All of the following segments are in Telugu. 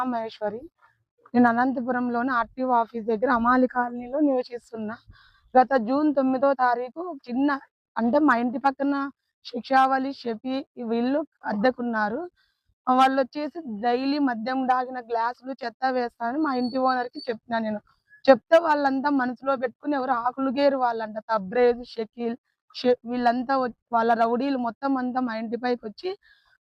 మహేశ్వరి. నేను అనంతపురంలోని ఆర్టీఓ ఆఫీస్ దగ్గర అమాలి కాలనీలో నివసిస్తున్నా. గత జూన్ 9వ తారీఖు చిన్న అంటే మా ఇంటి పక్కన శిక్షావళి, షఫీ వీళ్ళు అద్దెకున్నారు. వాళ్ళొచ్చేసి డైలీ మద్యం తాగిన గ్లాసులు చెత్త వేస్తానని మా ఇంటి ఓనర్‌కి చెప్పినా నేను. చెప్తే వాళ్ళంతా మనసులో పెట్టుకొని ఎవరో ఆకులుగేరు వాళ్ళంట. తబ్రేజ్, షకీల్, వీళ్ళంతా వాళ్ళ రౌడీలు మొత్తం అంతా మా ఇంటి పైకొచ్చి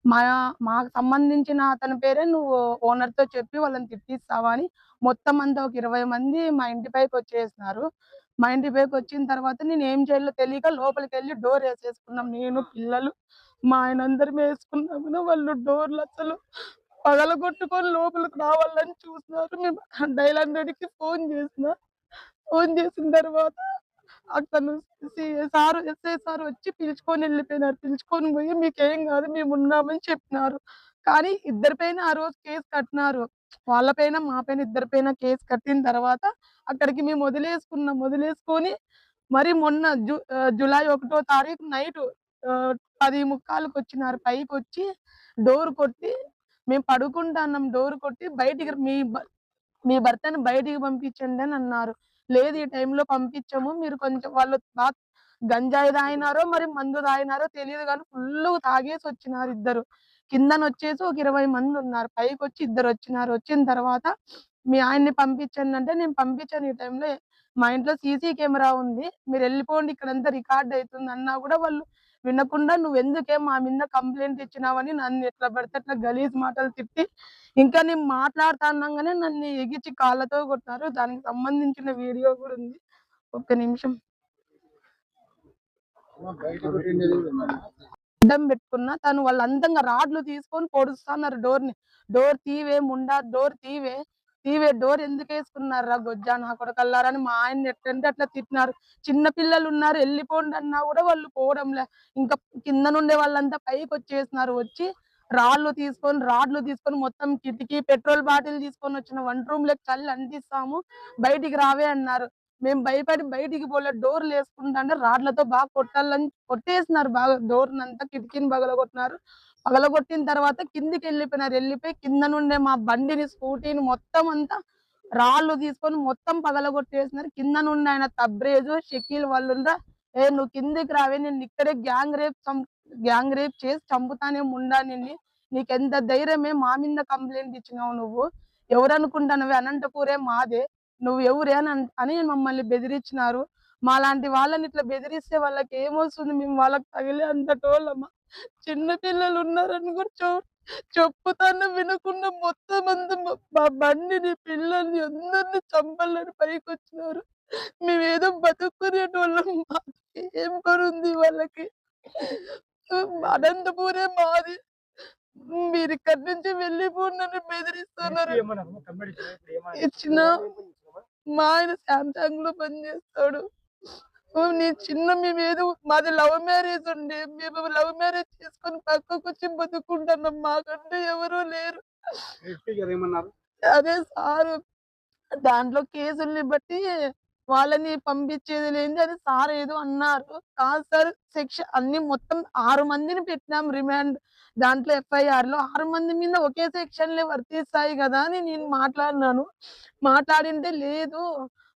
మా మాకు సంబంధించిన అతని పేరే నువ్వు ఓనర్‌తో చెప్పి వాళ్ళని తిట్టిస్తావా అని మొత్తం అంతా ఒక 20 మంది మా ఇంటి పైకొచ్చేసినారు. మా ఇంటి పైకొచ్చిన తర్వాత నేనేం చేయాలో తెలియక లోపలికెళ్ళి డోర్ ఏసేసుకున్నాం. నేను, పిల్లలు, మా ఆయన అందరం ఏసుకున్నాము. వాళ్ళు డోర్‌లు అసలు పగలగొట్టుకొని లోపలికి రావాలని చూసినారు. మేము డయల్ 100కి ఫోన్ చేసినా. ఫోన్ చేసిన తర్వాత అతను ఎస్ఐ సార్ వచ్చి పిలుచుకొని వెళ్ళిపోయినారు. పిలుచుకొని పోయి మీకేం కాదు మేమున్నామని చెప్పినారు. కానీ ఇద్దరి పైన ఆ రోజు కేసు కట్టినారు. వాళ్ళ పైన, మా పైన ఇద్దరి పైన కేసు కట్టిన తర్వాత అక్కడికి మేము వదిలేసుకున్నాం. వదిలేసుకొని మరి మొన్న జులై 1వ తారీఖు నైటు 10:45కి వచ్చినారు. పైకొచ్చి డోర్ కొట్టి మేము పడుకుంటాన్నాం. డోర్ కొట్టి బయటికి మీ భర్తని బయటికి పంపించండి అని అన్నారు. లేదు ఈ టైంలో పంపించము. మీరు కొంచెం వాళ్ళు గంజాయి తాగినారో మరి మందు తాగినారో తెలీదు గానీ ఫుల్లుగా తాగేసొచ్చినారు ఇద్దరు. కిందనొచ్చేసి ఒక 20 మందున్నారు. పైకొచ్చి ఇద్దరొచ్చినారు. వచ్చిన తర్వాత మీ ఆయన్ని పంపించండి అంటే నేను పంపించను ఈ టైంలో. మా ఇంట్లో సీసీ కెమెరా ఉంది. మీరెళ్ళిపోండి ఇక్కడంతా రికార్డ్ అయితుంది అన్నా గూడా వాళ్ళు వినకుండా నువ్వెందుకే మా మీద కంప్లెయింట్ ఇచ్చినావని నన్ను ఎట్లా పడితే అట్లా గలీజ్ మాటలు తిట్టి ఇంకా నేను మాట్లాడుతా అనంగానే నన్ను ఎగిచి కాళ్ళతో కొట్టారు. దానికి సంబంధించిన వీడియో గూడా ఉంది. ఒక్క నిమిషం. అడ్డం పెట్టుకున్నా తను వాళ్ళంతంగా రాడ్లు తీసుకొని పొడుస్తున్నారు డోర్‌ని. డోర్ తీవే ముండా, డోర్ తీవే, డోర్ ఎందుకేసుకున్నారురా గొజ్జా నా కొడకల్లారా అని మా ఆయన్ని ఎట్లంటే అట్లా తిట్టినారు. చిన్న పిల్లలున్నారు ఎళ్ళిపోండి అన్నా గూడా వాళ్ళు పోవడంలే. ఇంకా కింద నుండే వాళ్ళంతా పైకొచ్చేసినారు. వచ్చి రాడ్లు తీసుకొని మొత్తం కిటికీ, పెట్రోల్ బాటిల్ తీసుకొనొచ్చిన వంట రూమ్‌లోకి చల్లి అంటిస్తాము. బయటికి రావే అన్నారు. మేము భయపడి బయటికి పోలే. డోర్‌లేసుకుంటాంటే రాడ్లతో బాగా కొట్టేసినారు బాగా డోర్‌నంతా, కిటికీని పగలగొట్టినారు. పగలగొట్టిన తర్వాత కిందికెళ్ళిపోయినారు. ఎళ్ళిపోయి కింద నుండే మా బండిని, స్కూటీని మొత్తం అంతా రాళ్ళు తీసుకొని మొత్తం పగలగొట్టేసినారు. కింద నుండి ఆయన తబ్రేజు, షకీల్ వాళ్ళుండ్రా నువ్వు కిందికి రావే నిన్నిక్కడే గ్యాంగ్ రేప్ చేసి చంపుతానే ముండా నిన్ని. నీకెంత ధైర్యమే మా మీద కంప్లెయింట్ ఇచ్చినావు నువ్వు. ఎవరనుకుంటానవే అనంతపూరే మాదే. నువ్వు ఎవరే అని మమ్మల్ని బెదిరించినారు. మాలాంటి వాళ్ళని ఇట్లా బెదిరిస్తే వాళ్ళకేమొస్తుంది? మేము వాళ్ళకి తగిలే అంతటోళ్ళమా? చిన్న పిల్లలు ఉన్నారని కూడా చెప్పుతాను వినకుండా మొత్తం అంతా మా బండిని, పిల్లల్ని అందరిని చంపాలని పైకొచ్చినారు. మేమేదో బతుక్కునేటోళ్ళం. మాకు ఏం పనుంది వాళ్ళకి? అనంతపూరే మాది. మీరిక్కడి నుంచి వెళ్ళిపోండి అని బెదిరిస్తున్నారు. ఇచ్చిన మా ఆయన సామ్‌సంగ్‌లో పనిచేస్తాడు. మేమేదో మాది లవ్ మ్యారేజ్ అండి. మేము లవ్ మ్యారేజ్ చేసుకొని పక్కకొచ్చి బతుకుంటున్నాం. మాకంటూ ఎవరు లేరు. అదే సారు దాంట్లో కేసుల్ని బట్టి వాళ్ళని పంపించేది లేనిది అది సార్ ఏదో అన్నారు. కాదు సార్ అన్ని మొత్తం 6 మందిని పెట్టినాం రిమాండ్. దాంట్లో ఎఫ్ఐఆర్‌లో 6 మంది మీద ఒకే సెక్షన్‌లే వర్తిస్తాయి గదా! అని నేను మాట్లాడినాను. మాట్లాడింటే లేదు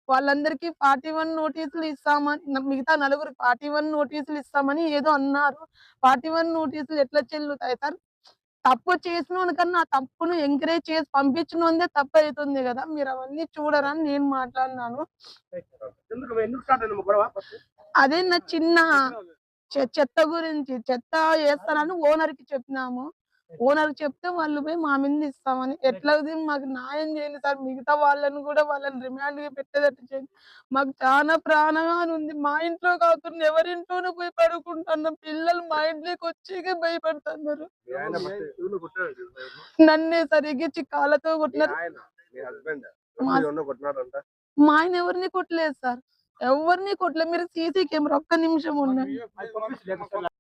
వాళ్ళందరికీ 41 నోటీసులు ఇస్తామని మిగతా నలుగురికి 41 నోటీసులు ఇస్తామని ఏదో అన్నారు. 41 నోటీసులు ఎట్లా చెల్లుతాయి సార్? తప్పు చేసినోనికన్నా ఆ తప్పును ఎంకరేజ్ చేసి పంపించినోనిదే తప్పయితుంది గదా! మీరవన్నీ చూడరని నేను మాట్లాడినాను. అదే నా చిన్న చెత్త గురించి. చెత్త ఏస్తానని ఓనర్‌కి చెప్పినాము. ఓనర్‌కి చెప్తే వాళ్ళు పోయి మా మీద ఇస్తామని. ఎట్లవుది మాకు న్యాయం చేయండి సార్. మిగతా వాళ్ళని గూడా వాళ్ళని రిమాండ్‌కి పెట్టేటట్టు చేయండి. మాకు చానా ప్రాణహాని ఉంది. మా ఇంట్లో కాకుండా ఎవరింట్లోనో పోయి పడుకుంటున్నాం. పిల్లలు మా ఇంట్లోకొచ్చేకే భయపడుతున్నారు. నన్నే సార్ ఎగిచ్చి కాళ్ళతో కొట్టినారు. మా ఆయన ఎవరిని కొట్టలేదు సార్. ఎవరిని కొట్టలేదు. మీరు సీసీ కెమెరా ఒక్క నిమిషం ఉండండి.